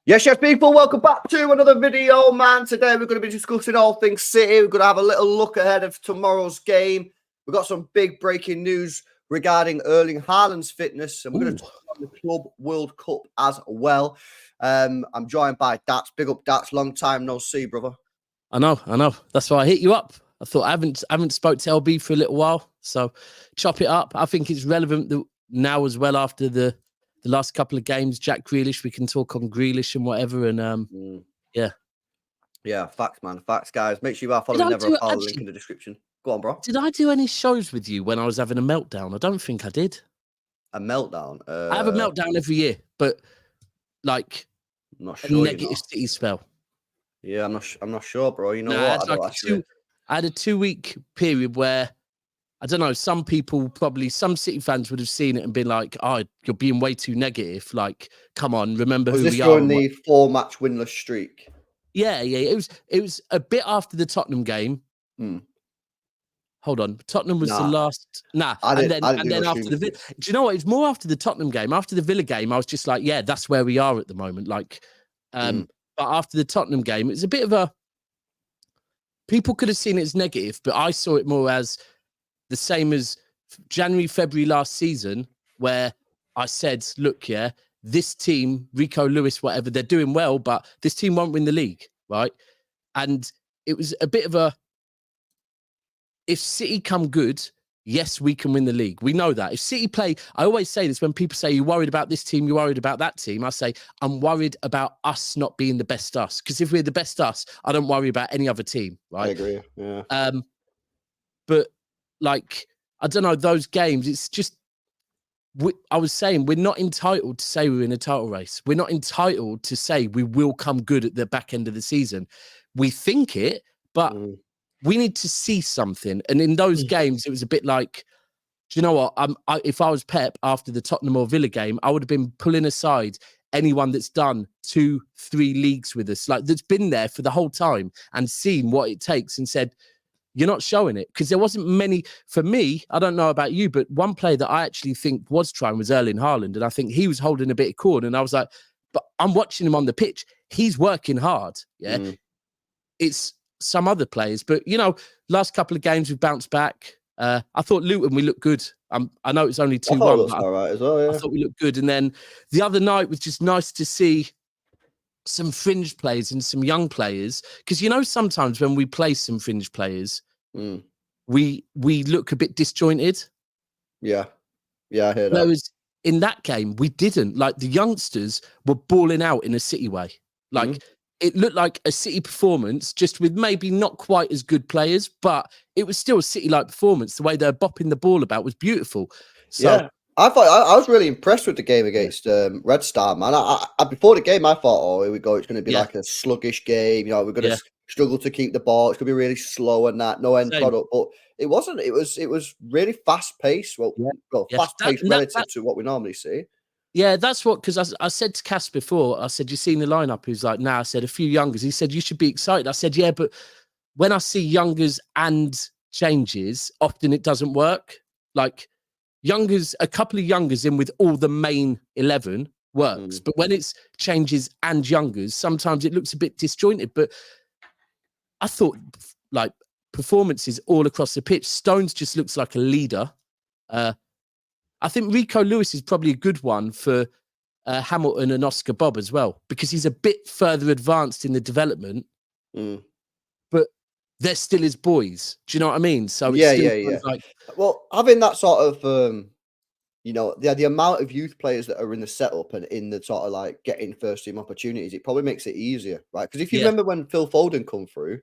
Yes, people, welcome back to another video, man. Today we're going to be discussing all things City. We're going to have a little look ahead of tomorrow's game. We've got some big breaking news regarding Erling Haaland's fitness, and we're going to talk about the Club World Cup as well. I'm joined by Dats. Big up, Dats. Long time no see, brother. I know. That's why I hit you up. I thought I haven't spoke to LB for a little while, so chop it up. I think it's relevant now as well after the last couple of games. Jack Grealish, we can talk on Grealish and whatever, and yeah, facts, man, facts, guys. Make sure you are following Never a Foul, link in the description. Go on, bro. Did I do any shows with you when I was having a meltdown? I don't think I did. A meltdown? I have a meltdown every year, but like I'm not sure, a negative City spell. Yeah, I'm not sure, bro. You know what? I had a 2-week period where, I don't know, some people, probably some City fans would have seen it and been like, oh, you're being way too negative. Like, come on, remember who we are. Was this during the 4-match winless streak? Yeah. It was a bit after the Tottenham game. Hold on. Tottenham was the last. And then after the Villa. Do you know what? It's more after the Tottenham game. After the Villa game, I was just like, yeah, that's where we are at the moment. Like, but after the Tottenham game, it's a bit of a. People could have seen it as negative, but I saw it more as the same as January, February last season, where I said, look, yeah, this team, Rico Lewis, whatever, they're doing well, but this team won't win the league, right? And it was a bit of a, if City come good, yes, we can win the league. We know that. If City play, I always say this when people say, you're worried about this team, you're worried about that team. I say, I'm worried about us not being the best us. Because if we're the best us, I don't worry about any other team, right? I agree, yeah. But like, I don't know, those games, it's just, I was saying, we're not entitled to say we're in a title race. We're not entitled to say we will come good at the back end of the season. We think it, but we need to see something. And in those games, it was a bit like, do you know what? If I was Pep after the Tottenham or Villa game, I would have been pulling aside anyone that's done 2-3 leagues with us, like that's been there for the whole time and seen what it takes and said, you're not showing it. Because there wasn't many, for me, I don't know about you, but one player that I actually think was trying was Erling Haaland. And I think he was holding a bit of cord. And I was like, but I'm watching him on the pitch. He's working hard. Yeah. It's some other players. But, you know, last couple of games we've bounced back. I thought Luton, we looked good. I know it's only 2-1. All right as well, yeah. I thought we looked good. And then the other night was just nice to see some fringe players and some young players. Because, you know, sometimes when we play some fringe players, we look a bit disjointed. Yeah, I hear that. Whereas in that game, we didn't. Like, the youngsters were balling out in a City way. Like, it looked like a City performance, just with maybe not quite as good players, but it was still a City-like performance. The way they're bopping the ball about was beautiful. So, yeah, I thought I was really impressed with the game against Red Star, man. I before the game, I thought, oh, here we go. It's going to be like a sluggish game. You know, we're going to struggle to keep the ball. It's going to be really slow and that, no end product. But it wasn't. It was really fast paced. Well, fast paced relative to what we normally see. Yeah, that's what, because I said to Cass before, I said, you seen the lineup? He was like, nah. I said, a few youngers. He said, you should be excited. I said, yeah, but when I see youngers and changes, often it doesn't work. Like, youngers, a couple of youngers in with all the main 11 works. But when it's changes and youngers, sometimes it looks a bit disjointed. But I thought, like, performances all across the pitch. Stones just looks like a leader. I think Rico Lewis is probably a good one for Hamilton and Oscar Bob as well, because he's a bit further advanced in the development, but they're still his boys. Do you know what I mean? So it's like, well, having that sort of, you know, the amount of youth players that are in the setup and in the sort of like getting first team opportunities, it probably makes it easier, right? Because if you remember when Phil Foden come through,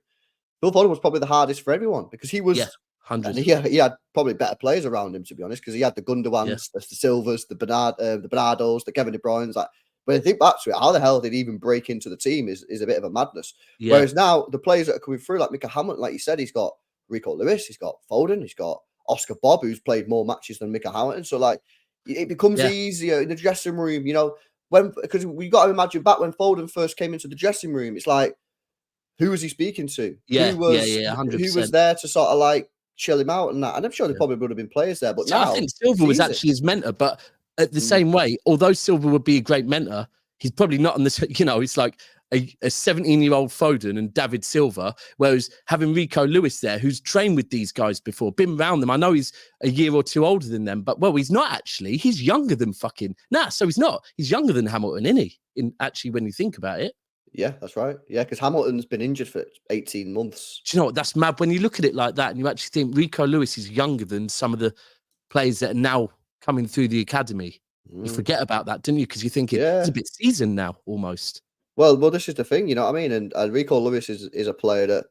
Phil Foden was probably the hardest for everyone because he was. And he had probably better players around him, to be honest, because he had the Gundawans, the Silvas, the Bernardos, the Kevin De Bruynes. Like, when I think back to it, how the hell did he even break into the team is a bit of a madness. Whereas now the players that are coming through, like Mika Hamilton, like you said, he's got Rico Lewis, he's got Foden, he's got Oscar Bob, who's played more matches than Mika Hamilton. So like, it becomes easier in the dressing room, you know, because we got to imagine back when Foden first came into the dressing room, it's like, who was he speaking to? Who was there to sort of like chill him out and that? And I'm sure there probably would have been players there, but so now I think Silva was actually his mentor. But at the same way, although Silva would be a great mentor, he's probably not on the, it's like a 17-year-old Foden and David Silva, whereas having Rico Lewis there, who's trained with these guys before, been around them. I know he's a year or two older than them, but he's not actually. He's younger than so he's not. He's younger than Hamilton, isn't he? Actually, when you think about it. Yeah, that's right. Yeah, because Hamilton's been injured for 18 months. Do you know what? That's mad. When you look at it like that and you actually think Rico Lewis is younger than some of the players that are now coming through the academy. You forget about that, didn't you? Because you're thinking it's a bit seasoned now, almost. Well, this is the thing, you know what I mean? And Rico Lewis is a player that,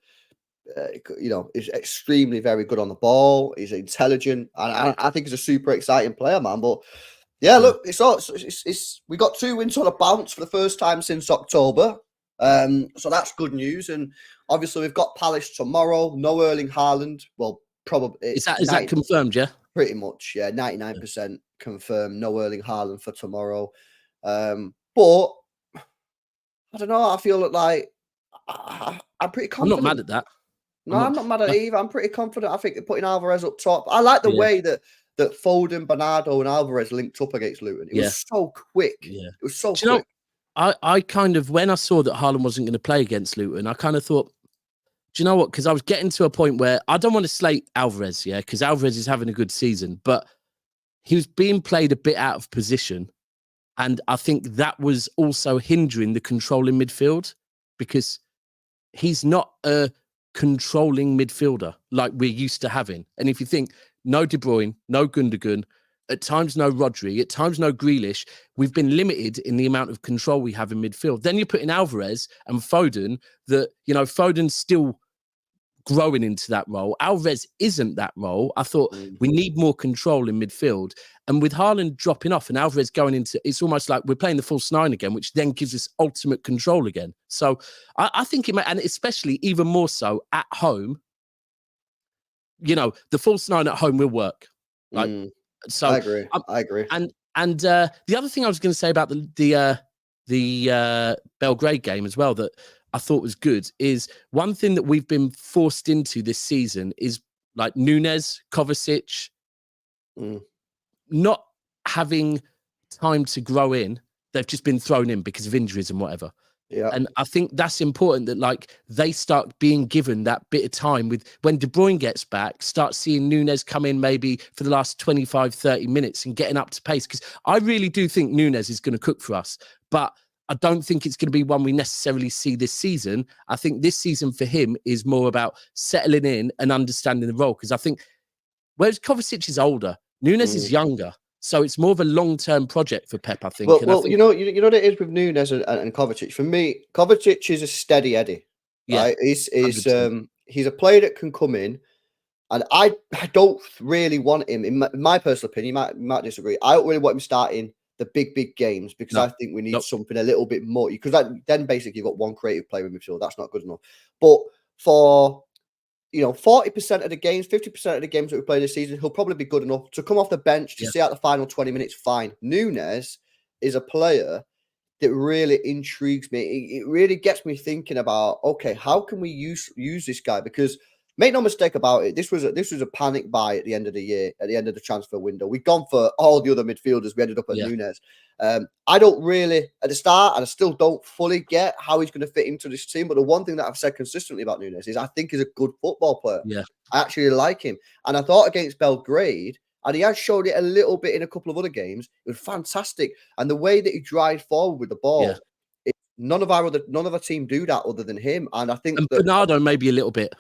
is extremely very good on the ball. He's intelligent. And I think he's a super exciting player, man. But yeah, look, we got 2 wins on a bounce for the first time since October. So that's good news. And obviously we've got Palace tomorrow. No Erling Haaland. Well, probably. Is that confirmed, yeah? Pretty much, yeah. 99% confirmed. No Erling Haaland for tomorrow. But I don't know. I feel like I'm pretty confident. I'm not mad at that. No, I'm not mad at it either. I'm pretty confident. I think they're putting Alvarez up top. I like the way that Foden, Bernardo, and Alvarez linked up against Luton. It was so quick. Yeah. It was so quick. I kind of, when I saw that Haaland wasn't going to play against Luton, I kind of thought, do you know what? Because I was getting to a point where I don't want to slate Alvarez, because Alvarez is having a good season, but he was being played a bit out of position. And I think that was also hindering the control in midfield, because he's not a controlling midfielder like we're used to having. And if you think, no De Bruyne, no Gundogan, at times no Rodri, at times no Grealish, we've been limited in the amount of control we have in midfield. Then you put in Alvarez and Foden, Foden's still growing into that role. Alvarez isn't that role. I thought we need more control in midfield. And with Haaland dropping off and Alvarez going into, it's almost like we're playing the false 9 again, which then gives us ultimate control again. So I think it might, and especially even more so at home, the false 9 at home will work. Right. So I agree. And the other thing I was going to say about the Belgrade game as well that I thought was good is one thing that we've been forced into this season is like Nunes, Kovacic, not having time to grow in. They've just been thrown in because of injuries and whatever. Yeah. And I think that's important that they start being given that bit of time with when De Bruyne gets back, start seeing Nunes come in maybe for the last 25, 30 minutes and getting up to pace. Because I really do think Nunes is going to cook for us, but I don't think it's going to be one we necessarily see this season. I think this season for him is more about settling in and understanding the role. Because I think, whereas Kovacic is older, Nunes is younger. So it's more of a long-term project for Pep, I think. Well, I think, you know what it is with Nunes and Kovacic. For me, Kovacic is a steady Eddie. Right? He's a player that can come in, and I don't really want him. In my personal opinion, you might disagree. I don't really want him starting the big games because I think we need something a little bit more. Because then basically you've got one creative player in midfield. That's not good enough. But for 40% of the games, 50% of the games that we play this season, he'll probably be good enough to come off the bench to see out the final 20 minutes. Fine. Nunes is a player that really intrigues me. It really gets me thinking about, okay, how can we use this guy? Because make no mistake about it, this was a panic buy at the end of the year, at the end of the transfer window. We've gone for all the other midfielders. We ended up at Nunes. I don't really, at the start, and I still don't fully get how he's going to fit into this team. But the one thing that I've said consistently about Nunes is I think he's a good football player. Yeah. I actually like him. And I thought against Belgrade, and he has showed it a little bit in a couple of other games, it was fantastic. And the way that he drives forward with the ball, none of our team do that other than him. And I think Bernardo maybe a little bit.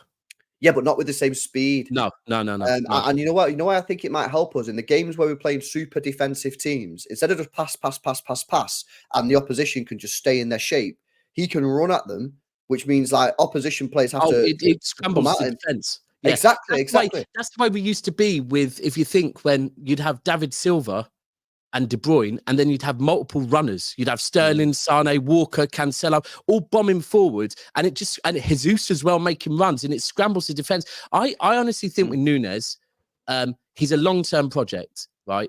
Yeah, but not with the same speed. No. And you know what? You know why I think it might help us in the games where we're playing super defensive teams. Instead of just pass, and the opposition can just stay in their shape, he can run at them, which means opposition players have to. It scrambles the defense. Yeah. Exactly. That's the way we used to be with. If you think when you'd have David Silva and De Bruyne, and then you'd have multiple runners. You'd have Sterling, Sane, Walker, Cancelo, all bombing forward, and Jesus as well making runs, and it scrambles the defense. I honestly think with Nunes, he's a long-term project, right?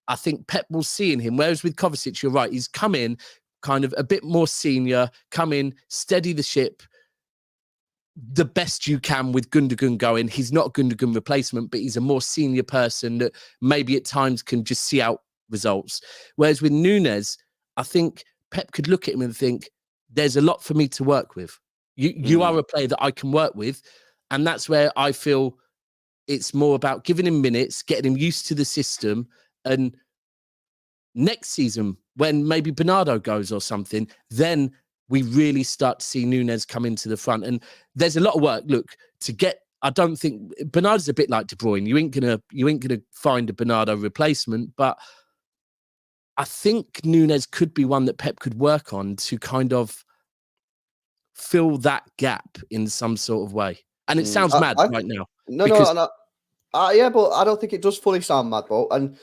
I think Pep will see in him, whereas with Kovacic, you're right, he's come in kind of a bit more senior, come in, steady the ship, the best you can with Gundogan going. He's not a Gundogan replacement, but he's a more senior person that maybe at times can just see out results. Whereas with Nunes, I think Pep could look at him and think, there's a lot for me to work with. You are a player that I can work with. And that's where I feel it's more about giving him minutes, getting him used to the system. And next season, when maybe Bernardo goes or something, then we really start to see Núñez come into the front. And there's a lot of work. Look, to get, I don't think Bernardo's a bit like De Bruyne. You ain't gonna find a Bernardo replacement, but I think Núñez could be one that Pep could work on to kind of fill that gap in some sort of way. And it sounds mad right now. Yeah, but I don't think it does fully sound mad, bro. And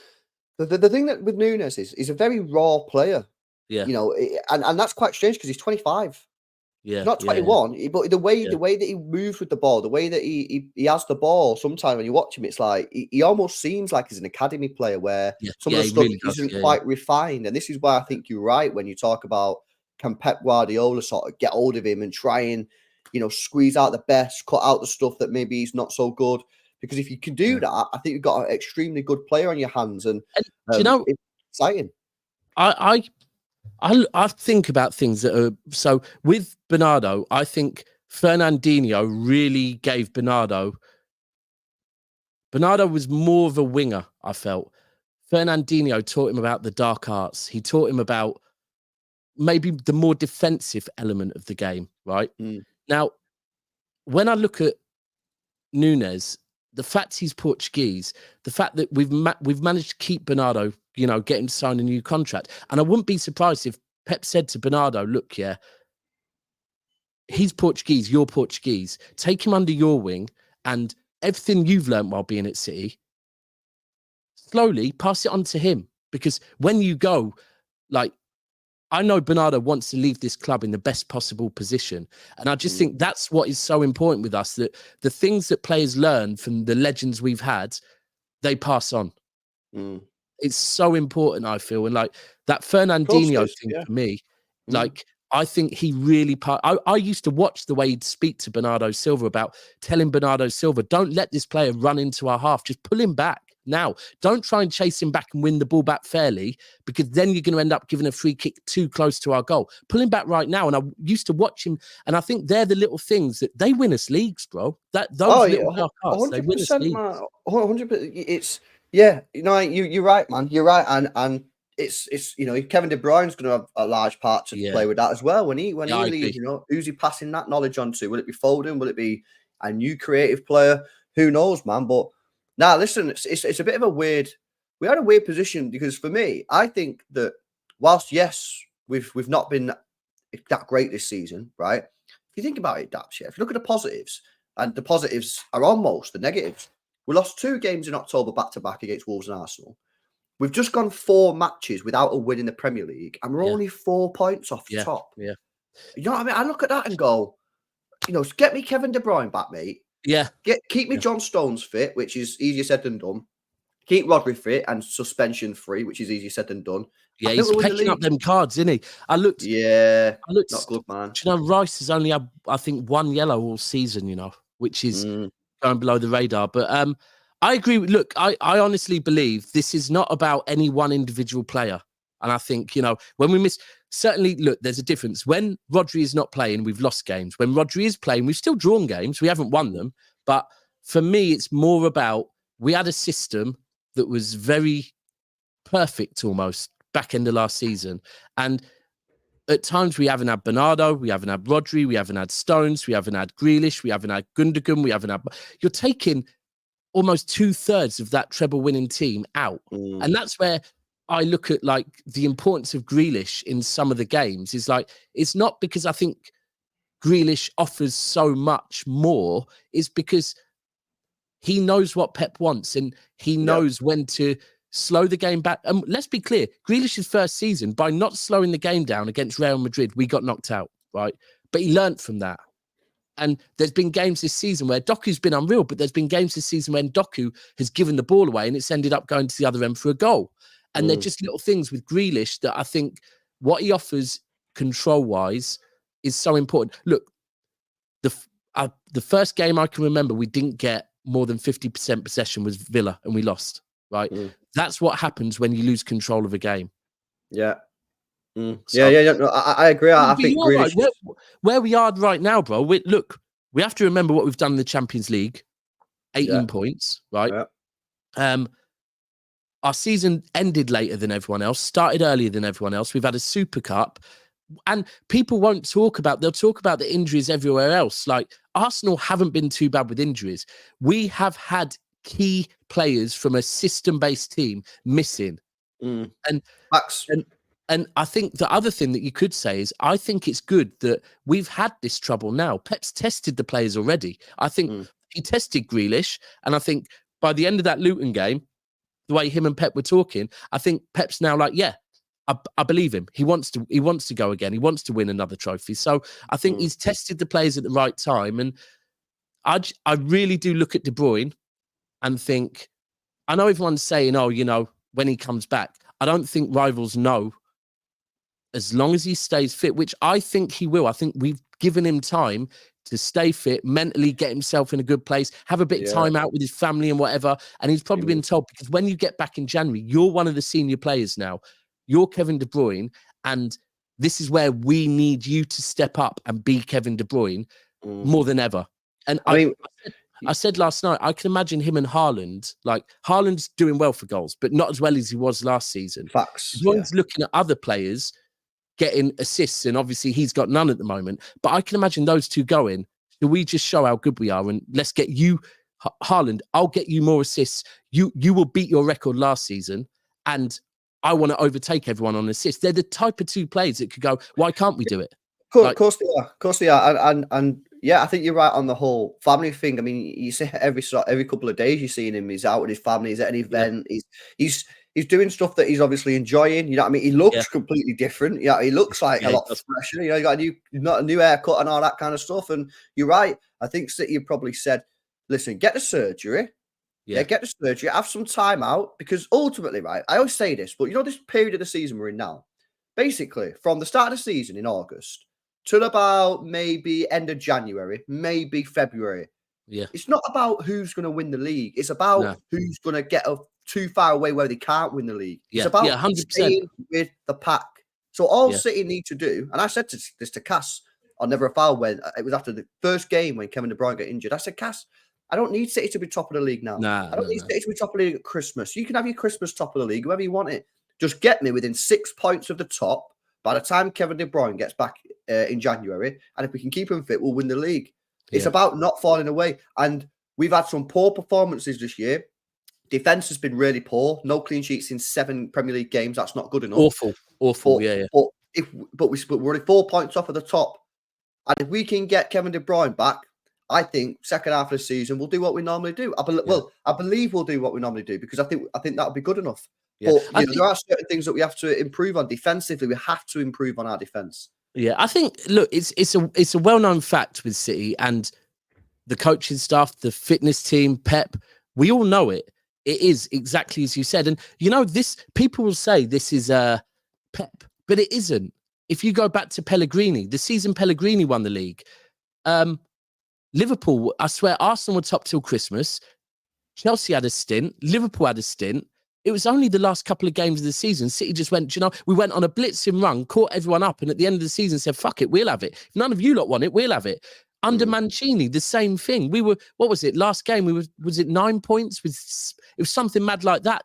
the thing that with Núñez is he's a very raw player. Yeah. You know, and that's quite strange because he's 25. Yeah. He's not 21, but the way that he moves with the ball, the way that he has the ball, sometimes when you watch him, it's like he almost seems like he's an academy player where some of the stuff really isn't quite refined. And this is why I think you're right when you talk about can Pep Guardiola sort of get hold of him and try and, you know, squeeze out the best, cut out the stuff that maybe he's not so good. Because if you can do that, I think you've got an extremely good player on your hands, and you know, it's exciting. I think about things that are so with Bernardo. I think Fernandinho really gave Bernardo was more of a winger. I felt Fernandinho taught him about the dark arts. He taught him about maybe the more defensive element of the game. Right now, when I look at Núñez, the fact he's Portuguese, the fact that we've managed to keep Bernardo, you know, get him to sign a new contract. And I wouldn't be surprised if Pep said to Bernardo, look, yeah, he's Portuguese, you're Portuguese. Take him under your wing, and everything you've learned while being at City, slowly pass it on to him. Because when you go, like, I know Bernardo wants to leave this club in the best possible position. And I just think that's what is so important with us, that the things that players learn from the legends we've had, they pass on. It's so important, I feel. And like that Fernandinho thing for me, like, I think he really I used to watch the way he'd speak to Bernardo Silva about telling Bernardo Silva, don't let this player run into our half. Just pull him back now. Don't try and chase him back and win the ball back fairly, because then you're going to end up giving a free kick too close to our goal. Pull him back right now. And I used to watch him, and I think they're the little things that they win us leagues, bro. Those little dark arts, they win us leagues. 100%. It's you know, you're right, man. You're right, and it's you know, Kevin De Bruyne's going to have a large part to play with that as well. When he leaves, you know, who's he passing that knowledge on to? Will it be Foden? Will it be a new creative player? Who knows, man? But now, listen, it's a bit of a weird. We had a weird position because for me, I think that whilst yes, we've not been that great this season, right? If you think about it, Daps, if you look at the positives, and the positives are almost the negatives. We lost 2 games in October back-to-back against Wolves and Arsenal. We've just gone 4 matches without a win in the Premier League, and we're only 4 points off the top. Yeah. You know what I mean? I look at that and go, you know, get me Kevin De Bruyne back, mate. Yeah. Keep me John Stones fit, which is easier said than done. Keep Rodri fit and suspension free, which is easier said than done. Yeah, he's picking up them cards, isn't he? I looked, not good, man. Do you know, Rice has only had, I think, 1 yellow all season, you know, which is going below the radar. But I agree. Look, I honestly believe this is not about any one individual player. And I think, you know, when we certainly, look, there's a difference. When Rodri is not playing, we've lost games. When Rodri is playing, we've still drawn games. We haven't won them. But for me, it's more about, we had a system that was very perfect almost back end of last season. And at times we haven't had Bernardo, we haven't had Rodri, we haven't had Stones, we haven't had Grealish, we haven't had Gundogan, we haven't had... You're taking almost 2/3 of that treble winning team out. And that's where I look at like the importance of Grealish in some of the games. Is like, it's not because I think Grealish offers so much more, it's because he knows what Pep wants, and he knows when to slow the game back. And let's be clear, Grealish's first season, by not slowing the game down against Real Madrid, we got knocked out, right? But he learned from that. And there's been games this season where Doku's been unreal, but there's been games this season when Doku has given the ball away and it's ended up going to the other end for a goal. And they're just little things with Grealish that I think what he offers control-wise is so important. Look, the first game I can remember we didn't get more than 50% possession was Villa, and we lost, right? That's what happens when you lose control of a game. Yeah. Yeah, So, yeah, yeah. No, I agree. I but think you're right. Grealish is. Where we are right now, bro. We have to remember what we've done in the Champions League. 18 Yeah, points, right? yeah, Our season ended later than everyone else, started earlier than everyone else. We've had a Super Cup, and people won't talk about. They'll talk about the injuries everywhere else. Like Arsenal haven't been too bad with injuries. We have had key players from a system-based team missing, and facts. and and I think the other thing that you could say is I think it's good that we've had this trouble now. Pep's tested the players already. I think he tested Grealish, and I think by the end of that Luton game, the way him and Pep were talking, I think Pep's now like, yeah, I believe him. He wants to go again. He wants to win another trophy. So I think he's tested the players at the right time. And I really do look at De Bruyne and think, I know everyone's saying, oh, when he comes back, I don't think rivals know as long as he stays fit, which I think he will. I think we've given him time to stay fit, mentally get himself in a good place, have a bit of Yeah, time out with his family and whatever. And he's probably been told, because when you get back in January, you're one of the senior players now. You're Kevin De Bruyne, and this is where we need you to step up and be Kevin De Bruyne more than ever. And I mean, I said last night, I can imagine him and Haaland, like Haaland's doing well for goals, but not as well as he was last season. facts. De Bruyne's looking at other players getting assists, and obviously he's got none at the moment. But I can imagine those two going, do we just show how good we are, and let's get you, Haaland, I'll get you more assists. You will beat your record last season, and I want to overtake everyone on assists. They're the type of two players that could go, why can't we do it? Of course they are. Of course they are. And yeah, I think you're right on the whole family thing. I mean, you see every couple of days you're seeing him. He's out with his family. He's at an event. He's doing stuff that he's obviously enjoying. You know what I mean? He looks completely different. Yeah, he looks like a lot fresher. You know, he got a new haircut and all that kind of stuff. And you're right. I think City have probably said, listen, get the surgery. Yeah, get the surgery. Have some time out, because ultimately, right, I always say this, but this period of the season we're in now, basically from the start of the season in August till about maybe end of January, maybe February. Yeah. It's not about who's going to win the league. It's about who's going to get too far away where they can't win the league. It's about 100%. staying with the pack. So all City need to do, and I said this to Cass on Never a Foul when it was after the first game when Kevin De Bruyne got injured. I said, Cass, I don't need City to be top of the league now. I don't need City to be top of the league at Christmas. You can have your Christmas top of the league, whoever you want it. Just get me within 6 points of the top by the time Kevin De Bruyne gets back in January, and if we can keep him fit, we'll win the league. It's about not falling away. And we've had some poor performances this year. Defense has been really poor. No clean sheets in 7 Premier League games. That's not good enough. Awful. But we're only 4 points off of the top. And if we can get Kevin De Bruyne back, I think second half of the season we'll do what we normally do. I believe we'll do what we normally do, because I think that'll be good enough. Yeah. But there are certain things that we have to improve on defensively. We have to improve on our defense. Yeah, I think, look, it's a well-known fact with City and the coaching staff, the fitness team, Pep. We all know it. It is exactly as you said. And this, people will say this is Pep, but it isn't. If you go back to Pellegrini, the season Pellegrini won the league, Liverpool, I swear, Arsenal were top till Christmas. Chelsea had a stint. Liverpool had a stint. It was only the last couple of games of the season. City just went, we went on a blitzing run, caught everyone up, and at the end of the season said, fuck it, we'll have it. If none of you lot want it, we'll have it. Under Mancini, the same thing. We were, what was it? Last game, was it 9 points? It was something mad like that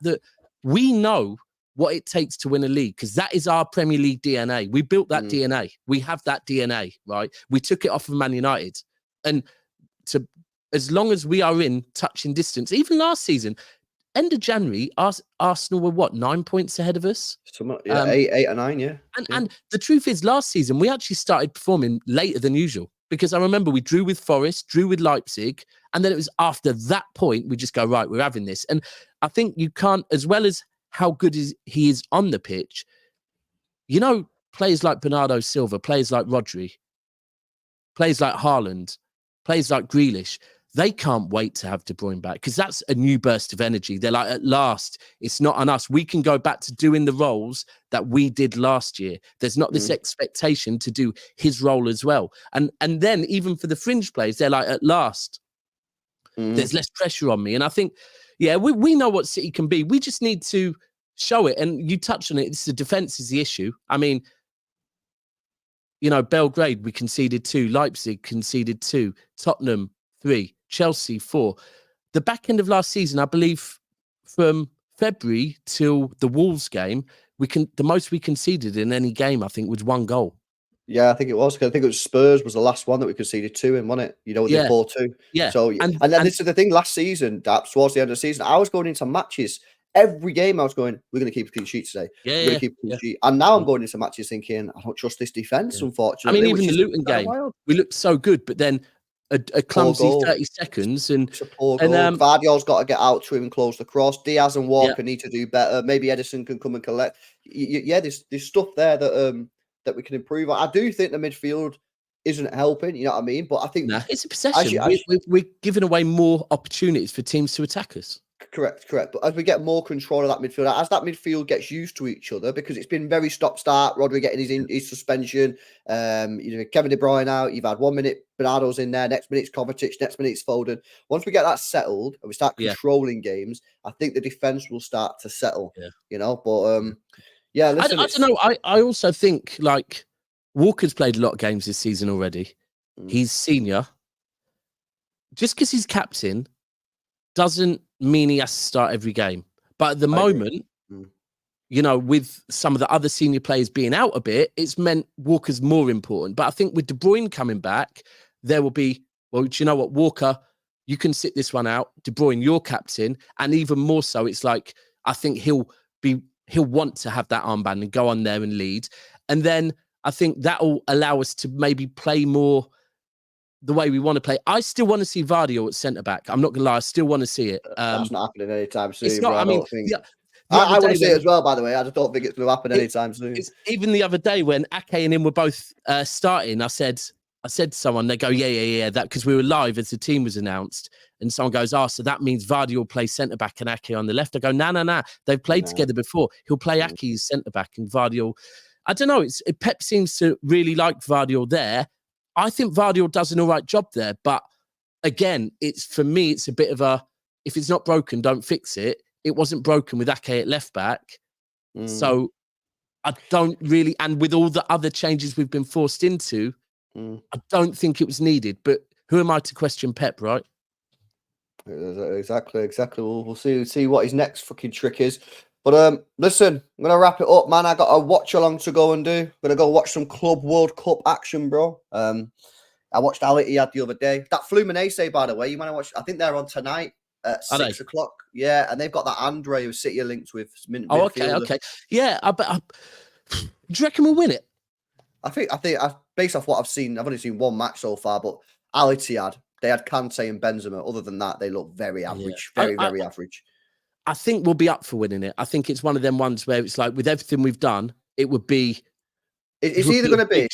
we know what it takes to win a league, because that is our Premier League DNA. We built that DNA. We have that DNA, right? We took it off of Man United. And as long as we are in touching distance, even last season, end of January, Arsenal were what, 9 points ahead of us? 8 or 9, yeah. And the truth is, last season, we actually started performing later than usual, because I remember we drew with Forest, drew with Leipzig, and then it was after that point, we just go, right, we're having this. And I think you can't, as well as how good he is on the pitch, players like Bernardo Silva, players like Rodri, players like Haaland, players like Grealish, they can't wait to have De Bruyne back, because that's a new burst of energy. They're like, at last, it's not on us. We can go back to doing the roles that we did last year. There's not this expectation to do his role as well. And then even for the fringe players, they're like, at last, there's less pressure on me. And I think, we know what City can be. We just need to show it. And you touched on it. It's the defense is the issue. I mean, you know, Belgrade, we conceded 2, Leipzig conceded 2, Tottenham 3, Chelsea 4. The back end of last season, I believe, from February till the Wolves game, the most we conceded in any game, I think, was 1 goal. Yeah, I think it was. I think it was Spurs was the last one that we conceded 2 in, wasn't it? You know, with the Yeah, 4-2. yeah. So, and then this is the thing. Last season, towards the end of the season, I was going into matches. Every game I was going, we're going to keep a clean sheet today. We're going to keep a clean sheet. And now I'm going into matches thinking, I don't trust this defense, unfortunately. I mean, even which the Luton game, we looked so good, but then a clumsy 30 seconds. And it's a poor goal. Guardiola's got to get out to him and close the cross. Diaz and Walker need to do better. Maybe Edison can come and collect. Yeah, there's stuff there that we can improve on. I do think the midfield isn't helping, you know what I mean? But I think it's a possession. We're giving away more opportunities for teams to attack us. Correct. But as we get more control of that midfield, as that midfield gets used to each other, because it's been very stop-start, Rodri getting his suspension, you know, Kevin De Bruyne out, you've had 1 minute, Bernardo's in there, next minute's Kovacic, next minute's Foden. Once we get that settled and we start controlling games, I think the defense will start to settle, you know, but listen. I don't know. I also think, like, Walker's played a lot of games this season already. He's senior. Just because he's captain doesn't mean he has to start every game. But at the moment, you know, with some of the other senior players being out a bit, it's meant Walker's more important. But I think with De Bruyne coming back, there will be, well, do you know what, Walker, you can sit this one out. De Bruyne, you're captain. And even more so, it's like, I think he'll want to have that armband and go on there and lead. And then I think that will allow us to maybe play more the way we want to play. I still want to see Vardy at centre-back. I'm not going to lie. I still want to see it. That's not happening anytime soon. It's not, I mean, I want to see it as well, by the way. I just don't think it's going to happen anytime soon. Even the other day when Ake and him were both starting, I said to someone, they go, yeah, that, because we were live as the team was announced. And someone goes, so that means Vardy will play centre-back and Ake on the left. I go, no. They've played together before. He'll play Ake as centre-back and Vardy will... I don't know. Pep seems to really like Vardy there. I think Vardy does an all right job there. But again, for me, it's a bit of a, if it's not broken, don't fix it. It wasn't broken with Ake at left-back. So I don't really... And with all the other changes we've been forced into, I don't think it was needed. But who am I to question Pep, right? Exactly. We'll see what his next fucking trick is. But listen, I'm gonna wrap it up, man. I got a watch along to go and do. I'm gonna go watch some Club World Cup action, bro. I watched Al Ittihad the other day. That Fluminense, by the way, you want to watch? I think they're on tonight at 6 o'clock. Yeah, and they've got that Andre who City are linked with. Okay. Yeah, do you reckon we'll win it? I think based off what I've seen, I've only seen one match so far, but Al Ittihad, they had Kante and Benzema. Other than that, they look very average, very average. I think we'll be up for winning it. I think it's one of them ones where it's like, with everything we've done, it would be... It's either going to be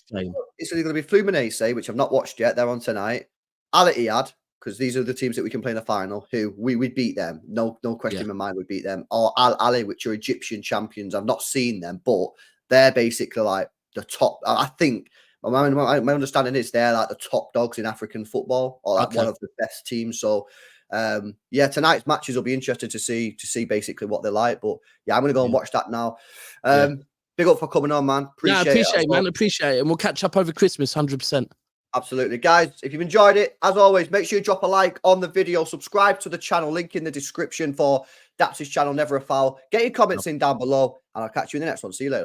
Fluminense, which I've not watched yet. They're on tonight. Al Ittihad, because these are the teams that we can play in the final, who we'd beat them. No question in my mind would beat them. Or Al Ahly, which are Egyptian champions. I've not seen them, but they're basically like the top. I think my understanding is they're like the top dogs in African football, or like one of the best teams. So tonight's matches will be interesting to see basically what they're like. But yeah, I'm gonna go and watch that now. Big up for coming on, man. Appreciate it. And we'll catch up over Christmas, 100%. Absolutely. Guys, if you've enjoyed it, as always, make sure you drop a like on the video, subscribe to the channel, link in the description for Daps's channel, Never a Foul. Get your comments in down below, and I'll catch you in the next one. See you later.